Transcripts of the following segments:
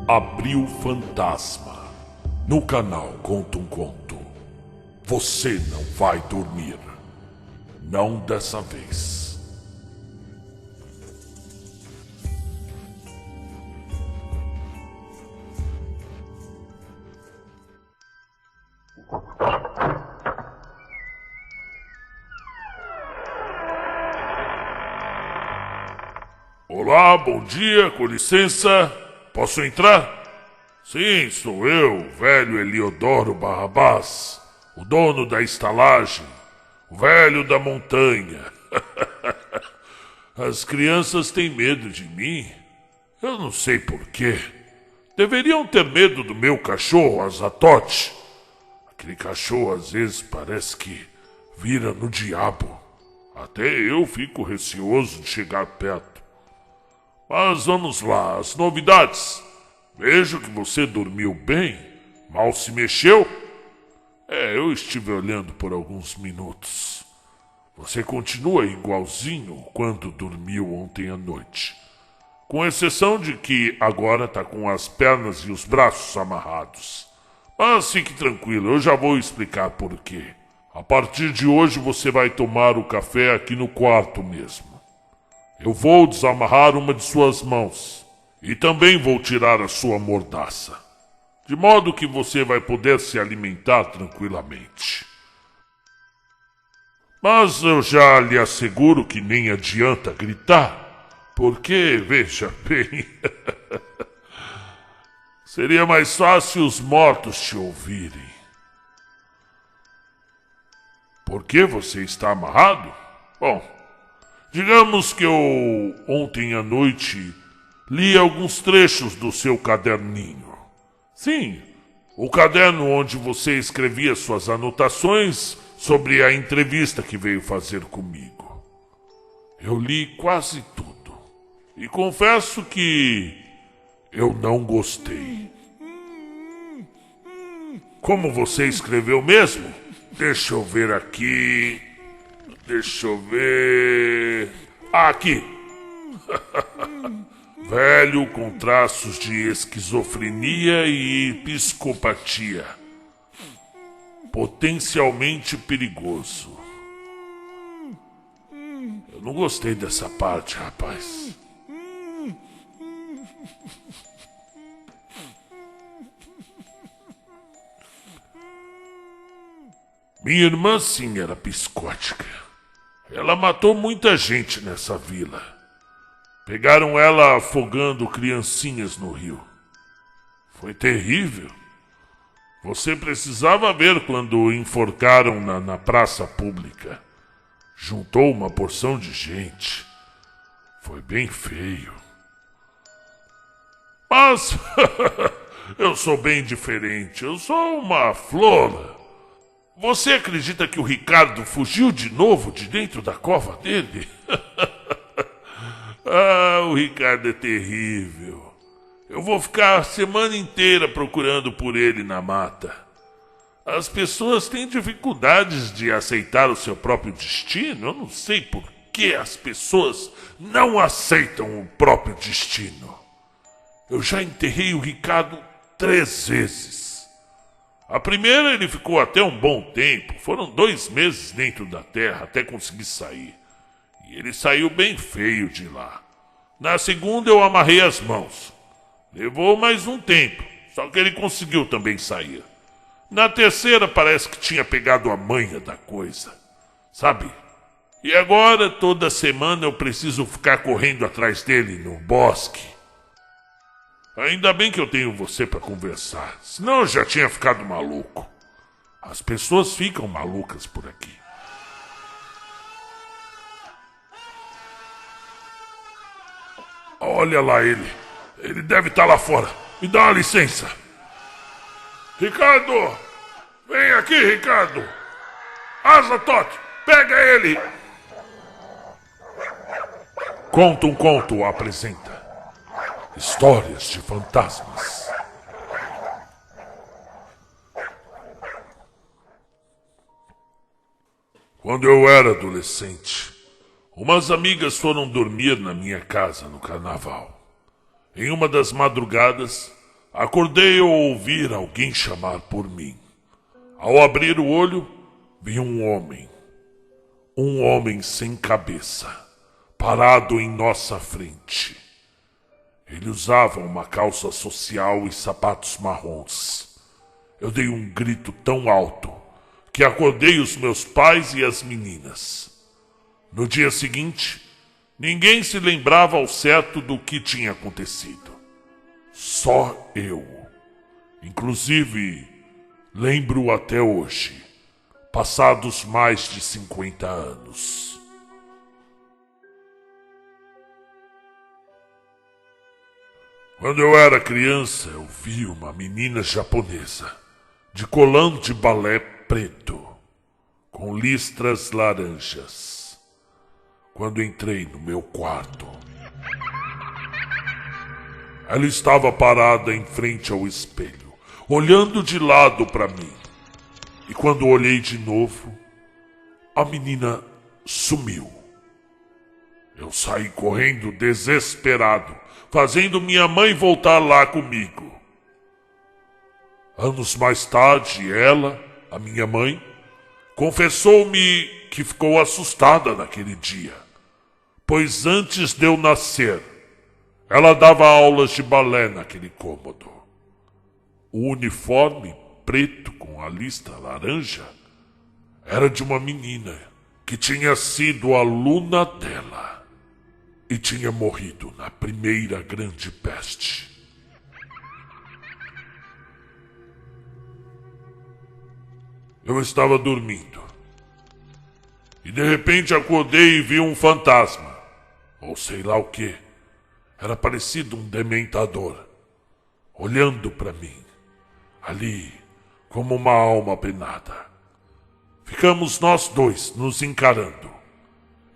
Abril Fantasma. No canal Conta um Conto. Você não vai dormir. Não dessa vez. Olá, bom dia, com licença. Posso entrar? Sim, sou eu, o velho Eliodoro Barrabás, o dono da estalagem, o velho da montanha. As crianças têm medo de mim. Eu não sei porquê. Deveriam ter medo do meu cachorro, Azatote. Aquele cachorro às vezes parece que vira no diabo. Até eu fico receoso de chegar perto. Mas vamos lá, as novidades. Vejo que você dormiu bem. Mal se mexeu? Eu estive olhando por alguns minutos. Você continua igualzinho quando dormiu ontem à noite. Com exceção de que agora está com as pernas e os braços amarrados. Mas fique tranquilo, eu já vou explicar por quê. A partir de hoje você vai tomar o café aqui no quarto mesmo. Eu vou desamarrar uma de suas mãos. E também vou tirar a sua mordaça. De modo que você vai poder se alimentar tranquilamente. Mas eu já lhe asseguro que nem adianta gritar. Porque, veja bem... seria mais fácil os mortos te ouvirem. Por que você está amarrado? Bom... digamos que eu, ontem à noite, li alguns trechos do seu caderninho. Sim, o caderno onde você escrevia suas anotações sobre a entrevista que veio fazer comigo. Eu li quase tudo. E confesso que eu não gostei. Como você escreveu mesmo? Deixa eu ver aqui... Deixa eu ver... aqui! Velho com traços de esquizofrenia e psicopatia. Potencialmente perigoso. Eu não gostei dessa parte, rapaz. Minha irmã sim era psicótica. Ela matou muita gente nessa vila. Pegaram ela afogando criancinhas no rio. Foi terrível. Você precisava ver quando enforcaram na praça pública. Juntou uma porção de gente. Foi bem feio. Mas eu sou bem diferente. Eu sou uma flor. Você acredita que o Ricardo fugiu de novo de dentro da cova dele? O Ricardo é terrível. Eu vou ficar a semana inteira procurando por ele na mata. As pessoas têm dificuldades de aceitar o seu próprio destino. Eu não sei por que as pessoas não aceitam o próprio destino. Eu já enterrei o Ricardo 3 vezes. A primeira ele ficou até um bom tempo. Foram 2 meses dentro da terra até conseguir sair. E ele saiu bem feio de lá. Na segunda eu amarrei as mãos. Levou mais um tempo, só que ele conseguiu também sair. Na terceira parece que tinha pegado a manha da coisa. Sabe? E agora toda semana eu preciso ficar correndo atrás dele no bosque. Ainda bem que eu tenho você para conversar, senão eu já tinha ficado maluco. As pessoas ficam malucas por aqui. Olha lá ele. Ele deve estar lá fora. Me dá uma licença. Ricardo! Vem aqui, Ricardo! Azatote, pega ele! Conta um Conto apresenta Histórias de Fantasmas. Quando eu era adolescente, umas amigas foram dormir na minha casa no carnaval. Em uma das madrugadas, Acordei ao ouvir alguém chamar por mim. Ao abrir o olho, vi um homem sem cabeça, parado em nossa frente. Ele usava uma calça social e sapatos marrons. Eu dei um grito tão alto que acordei os meus pais e as meninas. No dia seguinte, ninguém se lembrava ao certo do que tinha acontecido. Só eu. Inclusive, lembro até hoje, passados mais de 50 anos. Quando eu era criança, eu vi uma menina japonesa, de colã de balé preto, com listras laranjas. Quando entrei no meu quarto, ela estava parada em frente ao espelho, olhando de lado para mim. E quando olhei de novo, a menina sumiu. Eu saí correndo desesperado, fazendo minha mãe voltar lá comigo. Anos mais tarde, ela, a minha mãe, confessou-me que ficou assustada naquele dia, pois antes de eu nascer, ela dava aulas de balé naquele cômodo. O uniforme preto com a lista laranja era de uma menina que tinha sido aluna dela e tinha morrido na primeira grande peste. Eu estava dormindo e de repente acordei e vi um fantasma, ou sei lá o que. Era parecido um dementador, olhando para mim, ali, como uma alma penada. Ficamos nós dois nos encarando.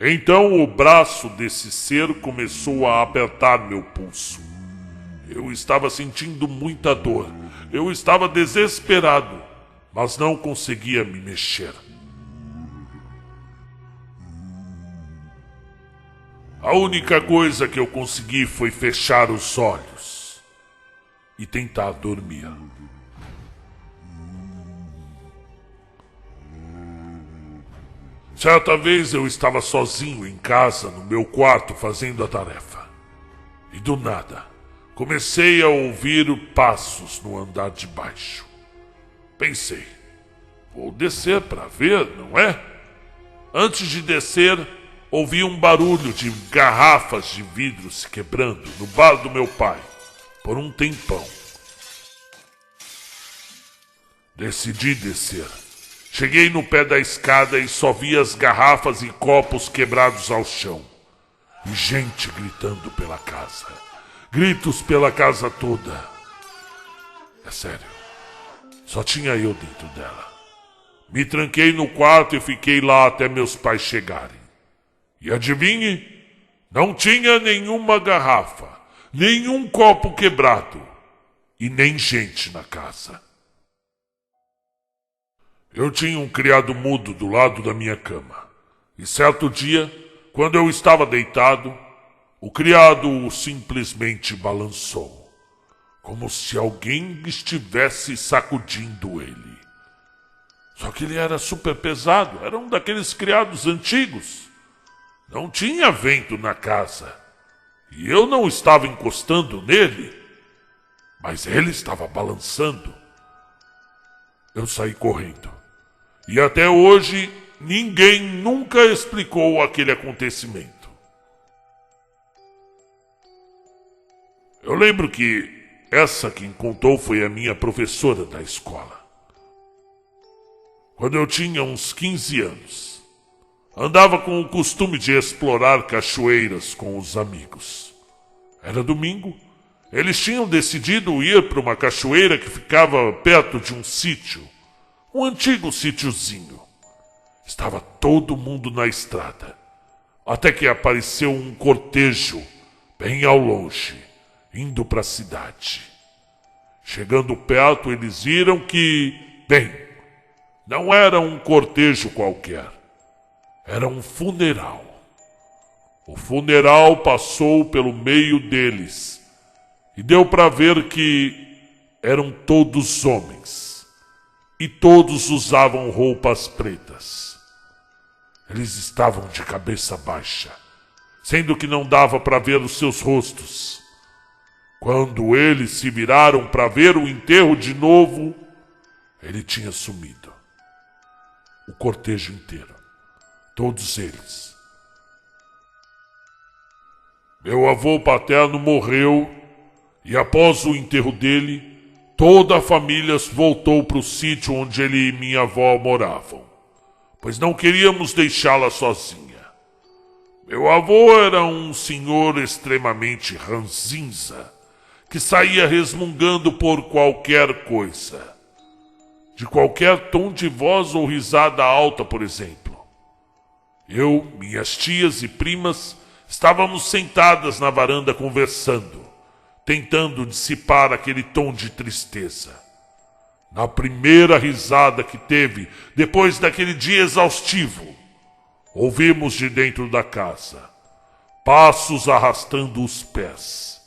Então o braço desse ser começou a apertar meu pulso. Eu estava sentindo muita dor. Eu estava desesperado, mas não conseguia me mexer. A única coisa que eu consegui foi fechar os olhos e tentar dormir. Certa vez eu estava sozinho em casa, no meu quarto, fazendo a tarefa. E do nada, comecei a ouvir passos no andar de baixo. Pensei, vou descer para ver, não é? Antes de descer, ouvi um barulho de garrafas de vidro se quebrando no bar do meu pai, por um tempão. Decidi descer. Cheguei no pé da escada e só vi as garrafas e copos quebrados ao chão. E gente gritando pela casa. Gritos pela casa toda. É sério, só tinha eu dentro dela. Me tranquei no quarto e fiquei lá até meus pais chegarem. E adivinhe? Não tinha nenhuma garrafa, nenhum copo quebrado e nem gente na casa. Eu tinha um criado mudo do lado da minha cama. E certo dia, quando eu estava deitado, o criado simplesmente balançou, como se alguém estivesse sacudindo ele. Só que ele era super pesado, era um daqueles criados antigos. Não tinha vento na casa. E eu não estava encostando nele, mas ele estava balançando. Eu saí correndo. E até hoje, ninguém nunca explicou aquele acontecimento. Eu lembro que essa quem contou foi a minha professora da escola. Quando eu tinha uns 15 anos, andava com o costume de explorar cachoeiras com os amigos. Era domingo. Eles tinham decidido ir para uma cachoeira que ficava perto de um sítio. Um antigo sítiozinho. Estava todo mundo na estrada. Até que apareceu um cortejo bem ao longe, indo para a cidade. Chegando perto, eles viram que, bem, não era um cortejo qualquer. Era um funeral. O funeral passou pelo meio deles e deu para ver que eram todos homens, e todos usavam roupas pretas. Eles estavam de cabeça baixa, sendo que não dava para ver os seus rostos. Quando eles se viraram para ver o enterro de novo, ele tinha sumido. O cortejo inteiro, todos eles. Meu avô paterno morreu e após o enterro dele, toda a família voltou para o sítio onde ele e minha avó moravam, pois não queríamos deixá-la sozinha. Meu avô era um senhor extremamente ranzinza, que saía resmungando por qualquer coisa. De qualquer tom de voz ou risada alta, por exemplo. Eu, minhas tias e primas estávamos sentadas na varanda conversando, tentando dissipar aquele tom de tristeza. Na primeira risada que teve, depois daquele dia exaustivo, ouvimos de dentro da casa passos arrastando os pés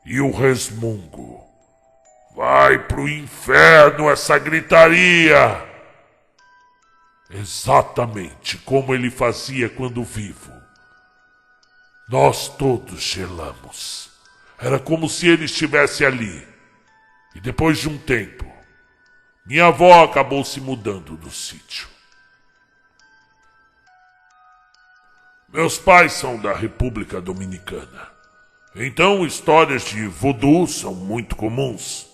e o resmungo. Vai pro inferno essa gritaria! Exatamente como ele fazia quando vivo. Nós todos gelamos. Era como se ele estivesse ali. E depois de um tempo, minha avó acabou se mudando do sítio. Meus pais são da República Dominicana. Então histórias de voodoo são muito comuns.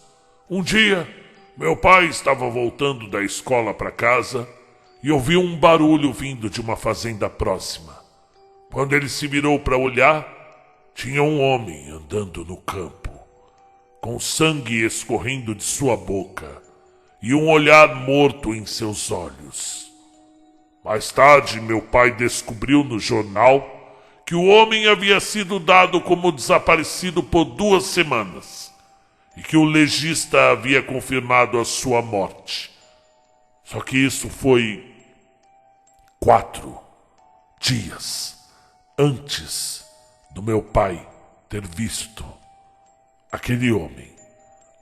Um dia, meu pai estava voltando da escola para casa e ouviu um barulho vindo de uma fazenda próxima. Quando ele se virou para olhar, tinha um homem andando no campo, com sangue escorrendo de sua boca e um olhar morto em seus olhos. Mais tarde, meu pai descobriu no jornal que o homem havia sido dado como desaparecido por 2 semanas. E que o legista havia confirmado a sua morte. Só que isso foi 4 dias antes do meu pai ter visto aquele homem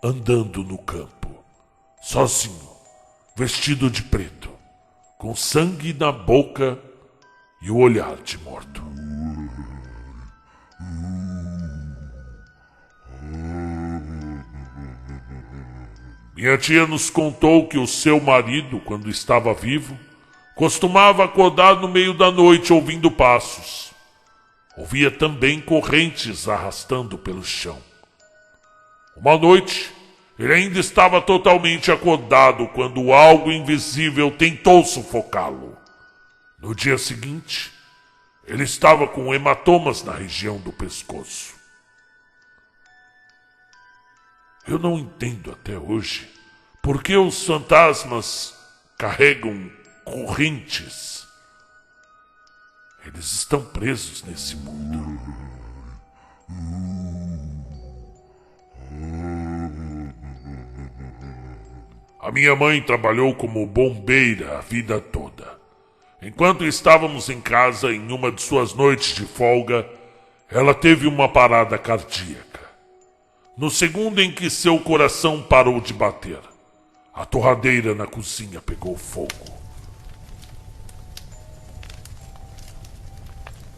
andando no campo, sozinho, vestido de preto, com sangue na boca e o olhar de morto. Minha tia nos contou que o seu marido, quando estava vivo, costumava acordar no meio da noite ouvindo passos. Ouvia também correntes arrastando pelo chão. Uma noite, ele ainda estava totalmente acordado quando algo invisível tentou sufocá-lo. No dia seguinte, ele estava com hematomas na região do pescoço. Eu não entendo até hoje por que os fantasmas carregam correntes. Eles estão presos nesse mundo. A minha mãe trabalhou como bombeira a vida toda. Enquanto estávamos em casa, em uma de suas noites de folga, ela teve uma parada cardíaca. No segundo em que seu coração parou de bater, a torradeira na cozinha pegou fogo.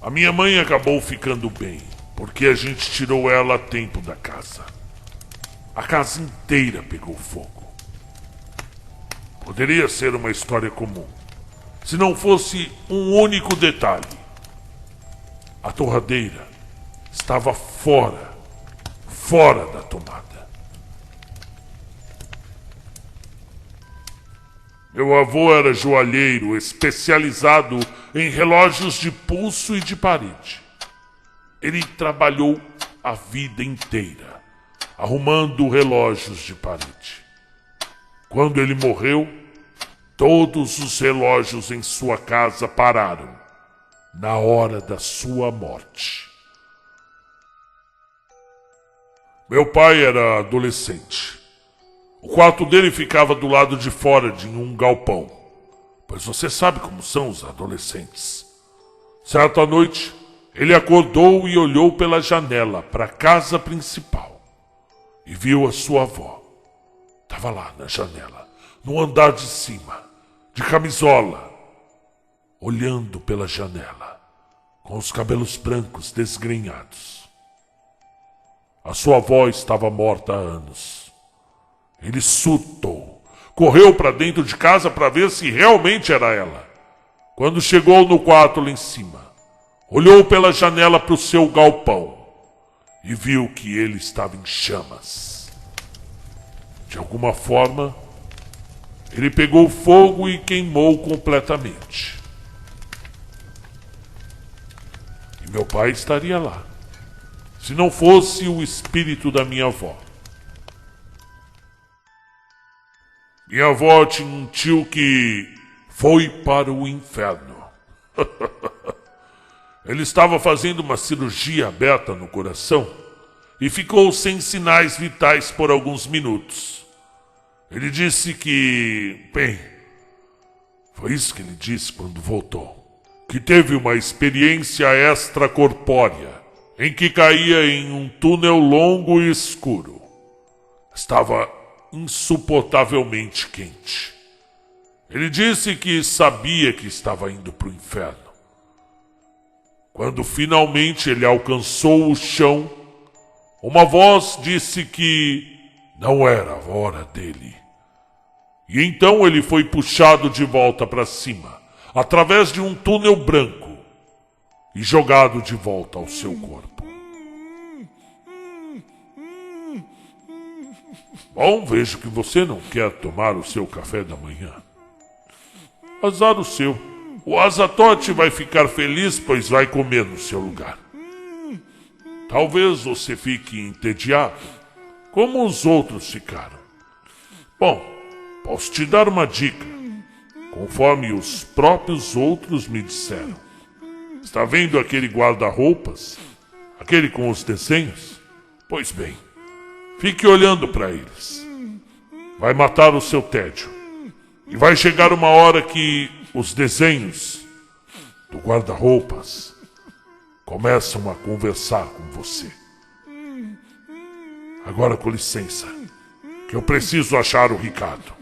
A minha mãe acabou ficando bem, porque a gente tirou ela a tempo da casa. A casa inteira pegou fogo. Poderia ser uma história comum, se não fosse um único detalhe. A torradeira estava fora da tomada. Meu avô era joalheiro especializado em relógios de pulso e de parede. Ele trabalhou a vida inteira arrumando relógios de parede. Quando ele morreu, todos os relógios em sua casa pararam na hora da sua morte. Meu pai era adolescente. O quarto dele ficava do lado de fora de um galpão, pois você sabe como são os adolescentes. Certa noite, ele acordou e olhou pela janela para a casa principal e viu a sua avó estava lá na janela, no andar de cima, de camisola, olhando pela janela, com os cabelos brancos desgrenhados. A sua avó estava morta há anos. Ele surtou, correu para dentro de casa para ver se realmente era ela. Quando chegou no quarto lá em cima, olhou pela janela para o seu galpão e viu que ele estava em chamas. De alguma forma, ele pegou fogo e queimou completamente. E meu pai estaria lá, se não fosse o espírito da minha avó. Minha avó tinha um tio que foi para o inferno. Ele estava fazendo uma cirurgia aberta no coração e ficou sem sinais vitais por alguns minutos. Ele disse que... Bem, foi isso que ele disse quando voltou. Que teve uma experiência extracorpórea em que caía em um túnel longo e escuro. Estava insuportavelmente quente. Ele disse que sabia que estava indo para o inferno. Quando finalmente ele alcançou o chão, uma voz disse que não era a hora dele. E então ele foi puxado de volta para cima, através de um túnel branco, e jogado de volta ao seu corpo. Bom, vejo que você não quer tomar o seu café da manhã. Azar o seu. O Azatote vai ficar feliz, pois vai comer no seu lugar. Talvez você fique entediado, como os outros ficaram. Bom, posso te dar uma dica, conforme os próprios outros me disseram. Está vendo aquele guarda-roupas? Aquele com os desenhos? Pois bem, fique olhando para eles. Vai matar o seu tédio. E vai chegar uma hora que os desenhos do guarda-roupas começam a conversar com você. Agora, com licença, que eu preciso achar o Ricardo.